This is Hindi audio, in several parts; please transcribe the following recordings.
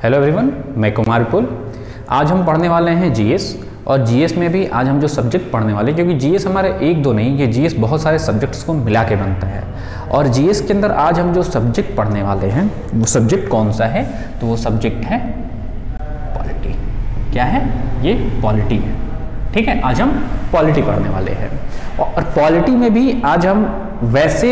हेलो एवरीवन, मैं कुमार विपुल। आज हम पढ़ने वाले हैं जीएस, और जीएस में भी आज हम जो सब्जेक्ट पढ़ने वाले हैं, क्योंकि जीएस हमारे एक दो नहीं, ये जीएस बहुत सारे सब्जेक्ट्स को मिला के बनता है। और जीएस के अंदर आज हम जो सब्जेक्ट पढ़ने वाले हैं वो सब्जेक्ट कौन सा है, तो वो सब्जेक्ट है पॉलिटी। क्या है ये? पॉलिटी है। ठीक है, आज हम पॉलिटी पढ़ने वाले हैं। और पॉलिटी में भी आज हम वैसे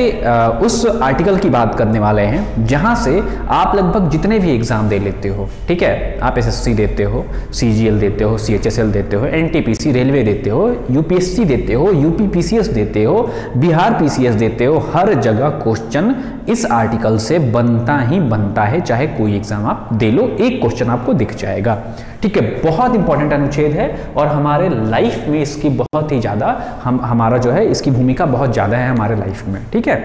उस आर्टिकल की बात करने वाले हैं जहां से आप लगभग जितने भी एग्जाम दे लेते हो, ठीक है, आप एसएससी देते हो, सीजीएल देते हो, सीएचएसएल देते हो, एनटीपीसी रेलवे देते हो, यूपीएससी देते हो, यूपी पीसीएस देते हो, बिहार पीसीएस देते हो, हर जगह क्वेश्चन इस आर्टिकल से बनता ही बनता है। चाहे कोई एग्जाम आप दे लो, एक क्वेश्चन आपको दिख जाएगा। ठीक है, बहुत इंपॉर्टेंट अनुच्छेद है और हमारे लाइफ में इसकी बहुत ही ज्यादा हमारा जो है इसकी भूमिका बहुत ज्यादा है हमारे लाइफ में। ठीक है,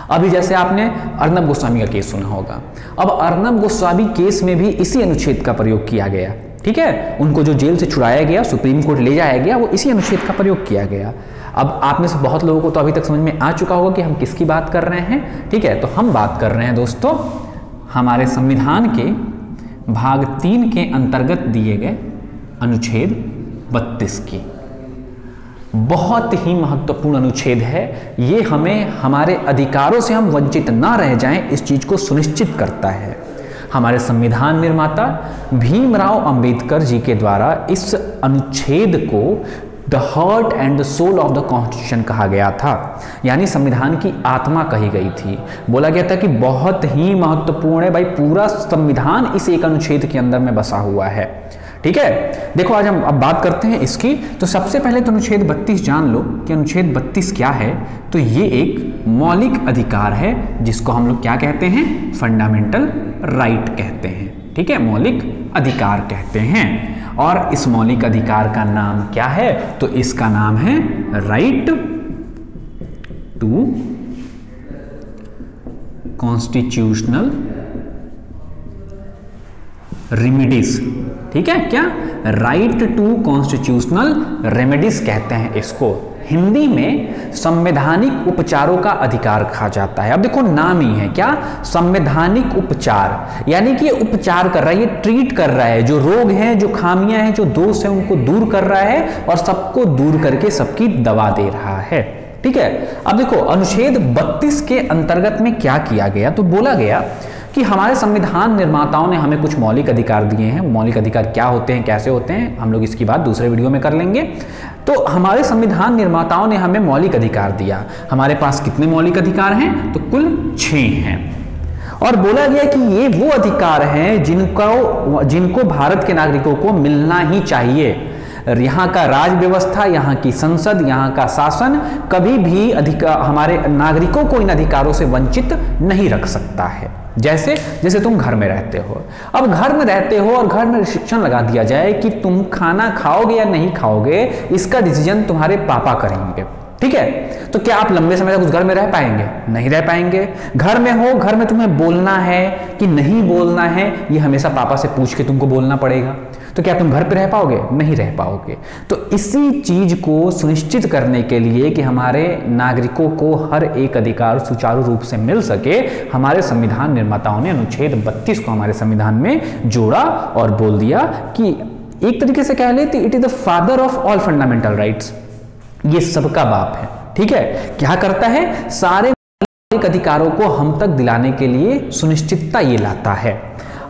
अभी जैसे आपने अर्नब गोस्वामी का केस सुना होगा, अब अर्नब गोस्वामी केस में भी इसी अनुच्छेद का प्रयोग किया गया। ठीक है, उनको जो जेल से छुड़ाया गया, सुप्रीम कोर्ट ले जाया गया, वो इसी अनुच्छेद का प्रयोग किया गया। अब आप में से बहुत लोगों को तो अभी तक समझ में आ चुका होगा कि हम किसकी बात कर रहे हैं। ठीक है, तो हम बात कर रहे हैं दोस्तों हमारे संविधान के भाग 3 के अंतर्गत दिए गए अनुच्छेद 32 की। बहुत ही महत्वपूर्ण अनुच्छेद है ये, हमें हमारे अधिकारों से हम वंचित ना रह जाएं इस चीज को सुनिश्चित करता है। हमारे संविधान निर्माता भीमराव अंबेडकर जी के द्वारा इस अनुच्छेद को the heart and the soul of the constitution कहा गया था, यानी संविधान की आत्मा कही गई थी। बोला गया था कि बहुत ही महत्वपूर्ण है भाई, पूरा संविधान इस एक अनुच्छेद के अंदर में बसा हुआ है। ठीक है, देखो आज हम अब बात करते हैं इसकी। तो सबसे पहले तो अनुच्छेद 32 जान लो कि अनुच्छेद 32 क्या है। तो ये एक मौलिक अधिकार है जिसको हम लोग क्या कहते हैं? फंडामेंटल राइट कहते हैं। ठीक है, मौलिक अधिकार कहते हैं। और इस मौलिक अधिकार का नाम क्या है? तो इसका नाम है राइट टू कॉन्स्टिट्यूशनल रेमेडीज। ठीक है, क्या? राइट टू कॉन्स्टिट्यूशनल रेमेडीज कहते हैं इसको। हिंदी में संवैधानिक उपचारों का अधिकार कहा जाता है। अब देखो नाम ही है क्या? संवैधानिक उपचार, यानी कि ये उपचार कर रहा है, ये ट्रीट कर रहा है, जो रोग हैं, जो खामियां हैं, जो दोष हैं, उनको दूर कर रहा है और सबको दूर करके सबकी दवा दे रहा है। ठीक है, अब देखो अनुच्छेद 32 के अंतर्गत में क्या किया गया, तो बोला गया कि हमारे संविधान निर्माताओं ने हमें कुछ मौलिक अधिकार दिए हैं। मौलिक अधिकार क्या होते हैं, कैसे होते हैं, हम लोग इसकी बात दूसरे वीडियो में कर लेंगे। तो हमारे संविधान निर्माताओं ने हमें मौलिक अधिकार दिया। हमारे पास कितने मौलिक अधिकार हैं? तो कुल 6 हैं। और बोला गया कि ये वो अधिकार हैं जिनको भारत के नागरिकों को मिलना ही चाहिए। यहाँ का राज व्यवस्था, यहाँ की संसद, यहाँ का शासन कभी भी हमारे नागरिकों को इन अधिकारों से वंचित नहीं रख सकता है। जैसे तुम घर में रहते हो, अब घर में रहते हो और घर में रिस्ट्रिक्शन लगा दिया जाए कि तुम खाना खाओगे या नहीं खाओगे, इसका डिसीजन तुम्हारे पापा करेंगे। ठीक है, तो क्या आप लंबे समय तक उस घर में रह पाएंगे? नहीं रह पाएंगे। घर में हो, घर में तुम्हें बोलना है कि नहीं बोलना है, ये हमेशा पापा से पूछ के तुमको बोलना पड़ेगा। तो क्या तुम घर पे रह पाओगे? नहीं रह पाओगे। तो इसी चीज को सुनिश्चित करने के लिए कि हमारे नागरिकों को हर एक अधिकार सुचारू रूप से मिल सके, हमारे संविधान निर्माताओं ने अनुच्छेद 32 को हमारे संविधान में जोड़ा और बोल दिया कि एक तरीके से कह लेते it is the father of all fundamental rights, ये सबका बाप है। ठीक है, क्या करता है? सारे मौलिक अधिकारों को हम तक दिलाने के लिए सुनिश्चितता ये लाता है।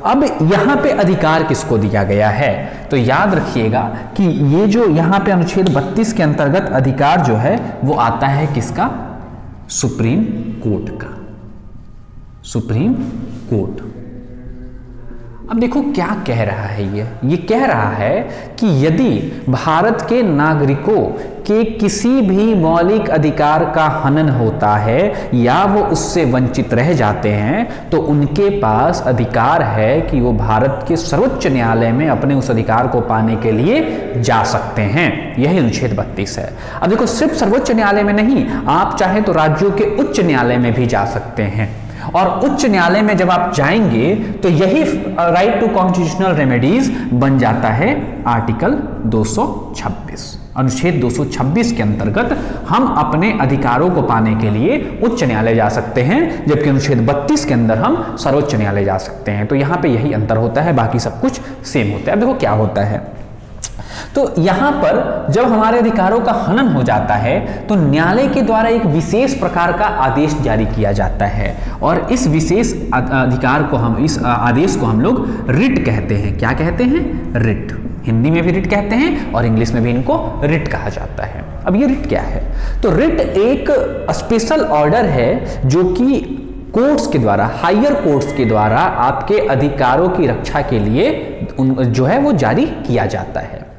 अब यहां पे अधिकार किसको दिया गया है? तो याद रखिएगा कि ये जो यहां पे अनुच्छेद 32 के अंतर्गत अधिकार जो है वो आता है किसका? सुप्रीम कोर्ट का। Supreme court. अब देखो क्या कह रहा है ये कह रहा है कि यदि भारत के नागरिकों के किसी भी मौलिक अधिकार का हनन होता है या वो उससे वंचित रह जाते हैं, तो उनके पास अधिकार है कि वो भारत के सर्वोच्च न्यायालय में अपने उस अधिकार को पाने के लिए जा सकते हैं। यही अनुच्छेद 32 है। अब देखो सिर्फ सर्वोच्च न्यायालय में नहीं, आप चाहे तो राज्यों के उच्च न्यायालय में भी जा सकते हैं। और उच्च न्यायालय में जब आप जाएंगे तो यही राइट टू कॉन्स्टिट्यूशनल रेमेडीज बन जाता है आर्टिकल 226। अनुच्छेद 226 के अंतर्गत हम अपने अधिकारों को पाने के लिए उच्च न्यायालय जा सकते हैं, जबकि अनुच्छेद 32 के अंदर हम सर्वोच्च न्यायालय जा सकते हैं। तो यहाँ पे यही अंतर होता है, बाकी सब कुछ सेम होता है। अब देखो क्या होता है, तो यहां पर जब हमारे अधिकारों का हनन हो जाता है तो न्यायालय के द्वारा एक विशेष प्रकार का आदेश जारी किया जाता है, और इस विशेष अधिकार को हम, इस आदेश को हम लोग रिट कहते हैं। क्या कहते हैं? रिट। हिंदी में भी रिट कहते हैं और इंग्लिश में भी इनको रिट कहा जाता है। अब ये रिट क्या है? तो रिट एक स्पेशल ऑर्डर है जो कि कोर्ट्स के द्वारा, हायर कोर्ट्स के द्वारा आपके अधिकारों की रक्षा के लिए जो है वो जारी किया जाता है।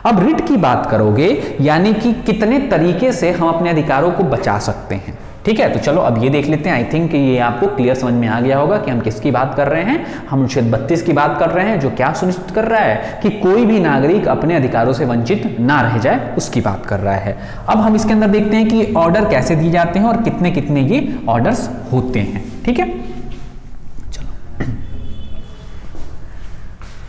अब रिट की बात करोगे यानी कि कितने तरीके से हम अपने अधिकारों को बचा सकते हैं। ठीक है, तो चलो अब ये देख लेते हैं। आई थिंक ये आपको क्लियर समझ में आ गया होगा कि हम किसकी बात कर रहे हैं। हम अनुच्छेद 32 की बात कर रहे हैं, जो क्या सुनिश्चित कर रहा है कि कोई भी नागरिक अपने अधिकारों से वंचित ना रह जाए, उसकी बात कर रहा है। अब हम इसके अंदर देखते हैं कि ऑर्डर कैसे दिए जाते हैं और कितने कितने ये ऑर्डर्स होते हैं। ठीक है,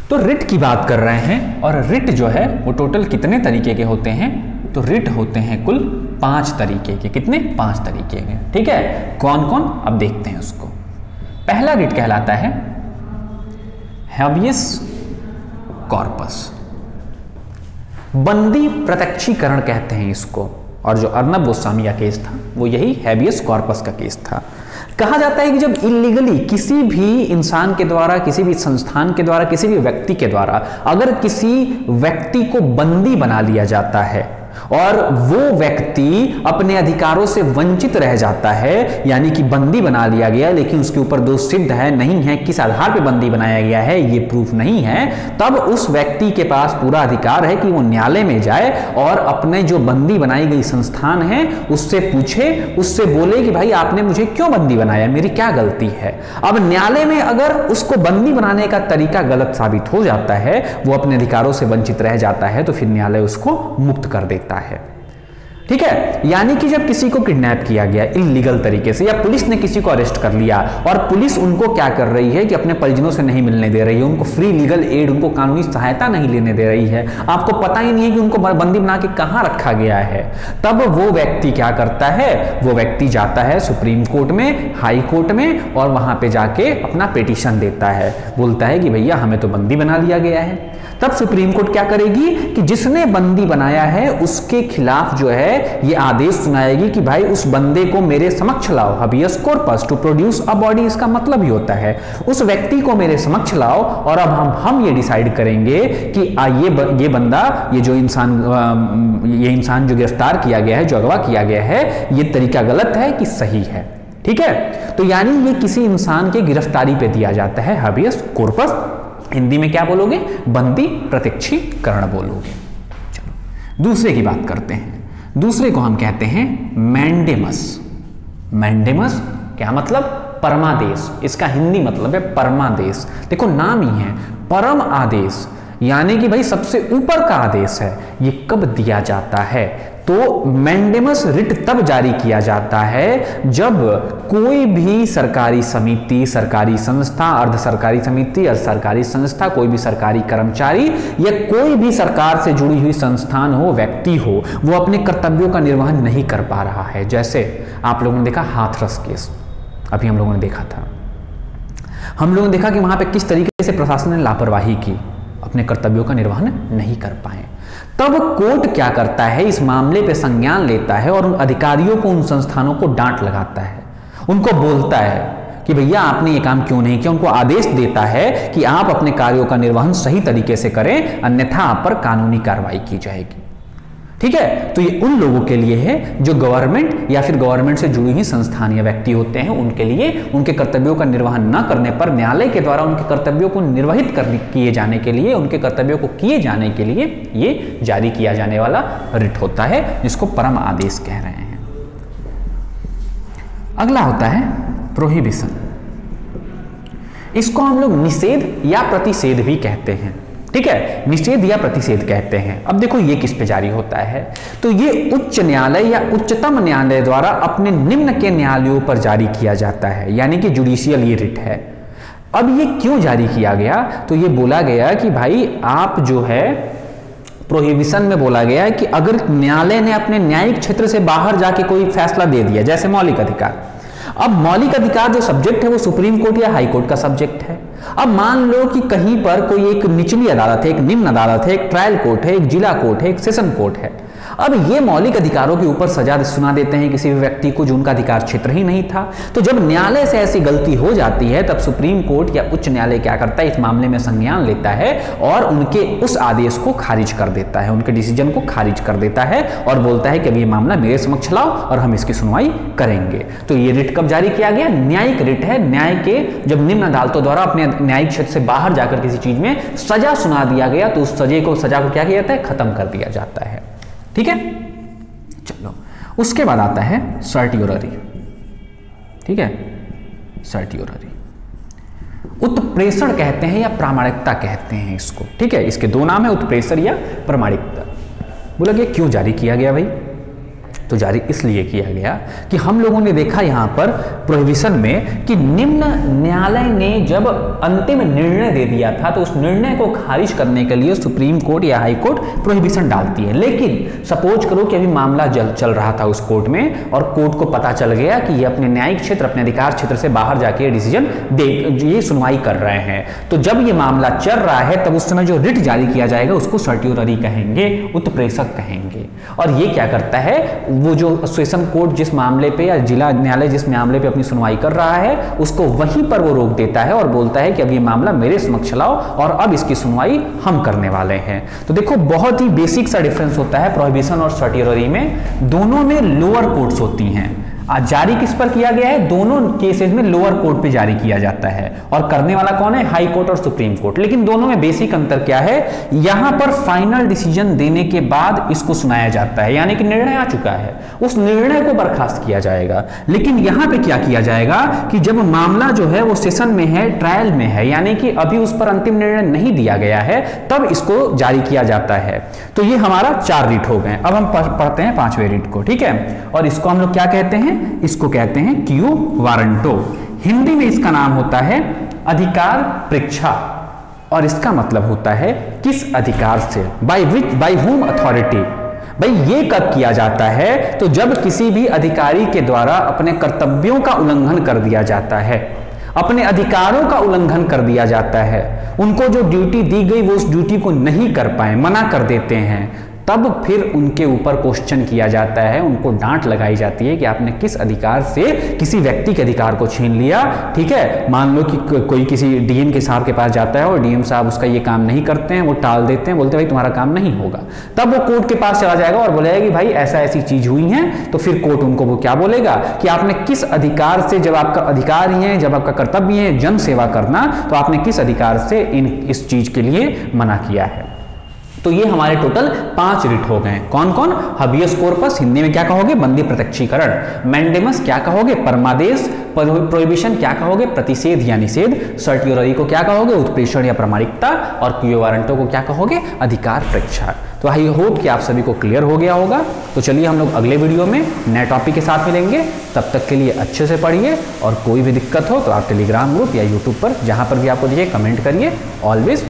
तो रिट की बात कर रहे हैं, और रिट जो है वो टोटल कितने तरीके के होते हैं? तो रिट होते हैं कुल 5 तरीके के। कितने? 5 तरीके के। ठीक है, कौन कौन? अब देखते हैं उसको। पहला रिट कहलाता है हैबियस कॉर्पस, बंदी प्रत्यक्षीकरण कहते हैं इसको, और जो अर्नब गोस्वामी का केस था वो यही हैबियस कॉर्पस का केस था। कहा जाता है कि जब इलीगली किसी भी इंसान के द्वारा, किसी भी संस्थान के द्वारा, किसी भी व्यक्ति के द्वारा अगर किसी व्यक्ति को बंदी बना लिया जाता है और वो व्यक्ति अपने अधिकारों से वंचित रह जाता है, यानी कि बंदी बना लिया गया लेकिन उसके ऊपर दोष सिद्ध है नहीं है, किस आधार पे बंदी बनाया गया है ये प्रूफ नहीं है, तब उस व्यक्ति के पास पूरा अधिकार है कि वो न्यायालय में जाए और अपने जो बंदी बनाई गई संस्थान है उससे पूछे, उससे बोले कि भाई आपने मुझे क्यों बंदी बनाया, मेरी क्या गलती है। अब न्यायालय में अगर उसको बंदी बनाने का तरीका गलत साबित हो जाता है, वो अपने अधिकारों से वंचित रह जाता है, तो फिर न्यायालय उसको मुक्त कर देता है। ठीक है, यानी कि जब किसी को किडनैप किया गया इलीगल तरीके से, या पुलिस ने किसी को अरेस्ट कर लिया और पुलिस उनको क्या कर रही है कि अपने परिजनों से नहीं मिलने दे रही है, उनको फ्री लीगल एड, उनको कानूनी सहायता नहीं लेने दे रही है, आपको पता ही नहीं है कि उनको बंदी बना के कहां रखा गया है, तब वो व्यक्ति क्या करता है? वो व्यक्ति जाता है सुप्रीम कोर्ट में, हाई कोर्ट में, और वहां पे जाके अपना पिटीशन देता है, बोलता है कि भैया हमें तो बंदी बना लिया गया है। तब सुप्रीम कोर्ट क्या करेगी कि जिसने बंदी बनाया है उसके खिलाफ जो है ये आदेश सुनाएगी कि भाई उस बंदे को मेरे समक्ष लाओ, habeas corpus to produce a body, इसका मतलब ही होता है उस व्यक्ति को मेरे समक्ष लाओ, और अब हम ये डिसाइड करेंगे कि ये बंदा, ये इंसान जो गिरफ्तार किया गया है, जो अगवा किया गया है, ये तरीका गलत है कि सही है। ठीक है, तो यानी ये किसी इंसान के गिरफ्तारी पे दिया जाता है हबियस कॉर्पस। हिंदी में क्या बोलोगे? बंदी प्रत्यक्षीकरण बोलोगे। चलो दूसरे की बात करते हैं। दूसरे को हम कहते हैं मैंडेमस। मैंडेमस क्या मतलब? परमादेश। इसका हिंदी मतलब है परमादेश। देखो नाम ही है, परम आदेश, यानी कि भाई सबसे ऊपर का आदेश है। ये कब दिया जाता है? तो मैंडेमस रिट तब जारी किया जाता है जब कोई भी सरकारी समिति, सरकारी संस्था, अर्ध सरकारी समिति, अर्ध सरकारी संस्था, कोई भी सरकारी कर्मचारी या कोई भी सरकार से जुड़ी हुई संस्थान हो, व्यक्ति हो, वो अपने कर्तव्यों का निर्वहन नहीं कर पा रहा है। जैसे आप लोगों ने देखा हाथरस केस, अभी हम लोगों ने देखा था, हम लोगों ने देखा कि वहां पे किस तरीके से प्रशासन ने लापरवाही की, अपने कर्तव्यों का निर्वहन नहीं कर पाए। तब कोर्ट क्या करता है? इस मामले पे संज्ञान लेता है और उन अधिकारियों को, उन संस्थानों को डांट लगाता है, उनको बोलता है कि भैया आपने ये काम क्यों नहीं किया, उनको आदेश देता है कि आप अपने कार्यों का निर्वहन सही तरीके से करें, अन्यथा आप पर कानूनी कार्रवाई की जाएगी। ठीक है, तो ये उन लोगों के लिए है जो गवर्नमेंट या फिर गवर्नमेंट से जुड़ी हुई संस्थान या व्यक्ति होते हैं, उनके लिए उनके कर्तव्यों का निर्वहन न करने पर न्यायालय के द्वारा उनके कर्तव्यों को निर्वहित किए जाने के लिए, उनके कर्तव्यों को किए जाने के लिए ये जारी किया जाने वाला रिट होता है, जिसको परम आदेश कह रहे हैं। अगला होता है प्रोहिबिशन। इसको हम लोग निषेध या प्रतिषेध भी कहते हैं। ठीक है, निषेध या प्रतिषेध कहते हैं। अब देखो ये किस पे जारी होता है? तो ये उच्च न्यायालय या उच्चतम न्यायालय द्वारा अपने निम्न के न्यायालयों पर जारी किया जाता है, यानी कि जुडिशियल ये रिट है। अब ये क्यों जारी किया गया? तो ये बोला गया कि भाई आप जो है प्रोहिबिशन में बोला गया है कि अगर न्यायालय ने अपने न्यायिक क्षेत्र से बाहर जाके कोई फैसला दे दिया, जैसे मौलिक अधिकार, अब मौलिक अधिकार जो सब्जेक्ट है वो सुप्रीम कोर्ट या हाई कोर्ट का सब्जेक्ट है। अब मान लो कि कहीं पर कोई एक निचली अदालत है, एक निम्न अदालत है, एक ट्रायल कोर्ट है, एक जिला कोर्ट है, एक सेशन कोर्ट है। अब ये मौलिक अधिकारों के ऊपर सजा सुना देते हैं किसी भी व्यक्ति को जो उनका अधिकार क्षेत्र ही नहीं था। तो जब न्यायालय से ऐसी गलती हो जाती है तब सुप्रीम कोर्ट या उच्च न्यायालय क्या करता है, इस मामले में संज्ञान लेता है और उनके उस आदेश को खारिज कर देता है, उनके डिसीजन को खारिज कर देता है और बोलता है कि अब ये मामला मेरे समक्ष लाओ और हम इसकी सुनवाई करेंगे। तो ये रिट कब जारी किया गया? न्यायिक रिट है। न्याय के जब निम्न अदालतों द्वारा अपने न्यायिक क्षेत्र से बाहर जाकर किसी चीज में सजा सुना दिया गया तो उस सजा को क्या किया जाता है? खत्म कर दिया जाता है। ठीक है, चलो उसके बाद आता है सर्टियोररी। ठीक है, सर्टियोररी उत्प्रेषण कहते हैं या प्रामाणिकता कहते हैं इसको। ठीक है, इसके दो नाम है, उत्प्रेषण या प्रामाणिकता। बोला गया क्यों जारी किया गया भाई? तो जारी इसलिए किया गया कि हम लोगों ने देखा यहां पर प्रोहिबिशन में कि निम्न न्यायालय ने जब अंतिम निर्णय दे दिया था तो उस निर्णय को खारिज करने के लिए सुप्रीम कोर्ट या हाई कोर्ट प्रोहिबिशन डालती है। लेकिन सपोज करो कि अभी मामला चल रहा था उस कोर्ट में और कोर्ट को पता चल गया कि ये अपने न्यायिक क्षेत्र, अपने अधिकार क्षेत्र से बाहर जाके डिसीजन ये सुनवाई कर रहे हैं। तो जब ये मामला चल रहा है तब उस समय जो रिट जारी किया जाएगा उसको सर्टियोररी कहेंगे, उत्प्रेषक कहेंगे। और ये क्या करता है, वो जो सेशन कोर्ट जिस मामले पे या जिला न्यायालय जिस मामले पे अपनी सुनवाई कर रहा है उसको वहीं पर वो रोक देता है और बोलता है कि अब ये मामला मेरे समक्ष लाओ और अब इसकी सुनवाई हम करने वाले हैं। तो देखो बहुत ही बेसिक सा डिफरेंस होता है प्रोहिबिशन और सर्टियोररी में। दोनों में लोअर कोर्ट्स होती हैं। आज जारी किस पर किया गया है? दोनों केसेस में लोअर कोर्ट पे जारी किया जाता है और करने वाला कौन है? हाई कोर्ट और सुप्रीम कोर्ट। लेकिन दोनों में बेसिक अंतर क्या है? यहां पर फाइनल डिसीजन देने के बाद इसको सुनाया जाता है, यानी कि निर्णय आ चुका है, उस निर्णय को बर्खास्त किया जाएगा। लेकिन यहां पे क्या किया जाएगा कि जब मामला जो है वो सेशन में है, ट्रायल में है, यानी कि अभी उस पर अंतिम निर्णय नहीं दिया गया है, तब इसको जारी किया जाता है। तो ये हमारा 4 रिट हो गए। अब हम पढ़ते हैं 5वें रिट को। ठीक है, और इसको हम लोग क्या कहते हैं? इसको कहते हैं क्यू वारंटो। हिंदी में इसका नाम होता है अधिकार परीक्षा और इसका मतलब होता है किस अधिकार से, बाय whom अथॉरिटी। भाई ये कब किया जाता है? तो जब किसी भी अधिकारी के द्वारा अपने कर्तव्यों का उल्लंघन कर दिया जाता है, अपने अधिकारों का उल्लंघन कर दिया जाता है, उनको जो ड्यूटी दी गई वो उस ड्यूटी को नहीं कर पाए, मना कर देते हैं, तब फिर उनके ऊपर क्वेश्चन किया जाता है, उनको डांट लगाई जाती है कि आपने किस अधिकार से किसी व्यक्ति के अधिकार को छीन लिया। ठीक है, मान लो कि कोई किसी डीएम के साहब के पास जाता है और डीएम साहब उसका ये काम नहीं करते हैं, वो टाल देते हैं, बोलते हैं भाई तुम्हारा काम नहीं होगा। तब वो कोर्ट के पास चला जाएगा और बोलेगा कि भाई ऐसा ऐसी चीज हुई है। तो फिर कोर्ट उनको वो क्या बोलेगा कि आपने किस अधिकार से, जब आपका अधिकार ही है, जब आपका कर्तव्य है जन सेवा करना, तो आपने किस अधिकार से इस चीज के लिए मना किया है। तो ये हमारे टोटल 5 रिट हो गए। कौन कौन? हबियस कॉर्पस, हिंदी में क्या कहोगे? बंदी प्रत्यक्षीकरण। मैंडेमस क्या कहोगे? परमादेश। प्रोहिबिशन क्या कहोगे? प्रतिषेध या निषेध। सर्टियोररी को क्या कहोगे? उत्प्रेषण या प्रामाणिकता। और क्यू वारंटो को क्या कहोगे? अधिकार परीक्षा। तो आई होप कि आप सभी को क्लियर हो गया होगा। तो चलिए हम लोग अगले वीडियो में नए टॉपिक के साथ मिलेंगे। तब तक के लिए अच्छे से पढ़िए और कोई भी दिक्कत हो तो आप टेलीग्राम ग्रुप या यूट्यूब पर जहां पर भी आपको दिखे कमेंट करिए। ऑलवेज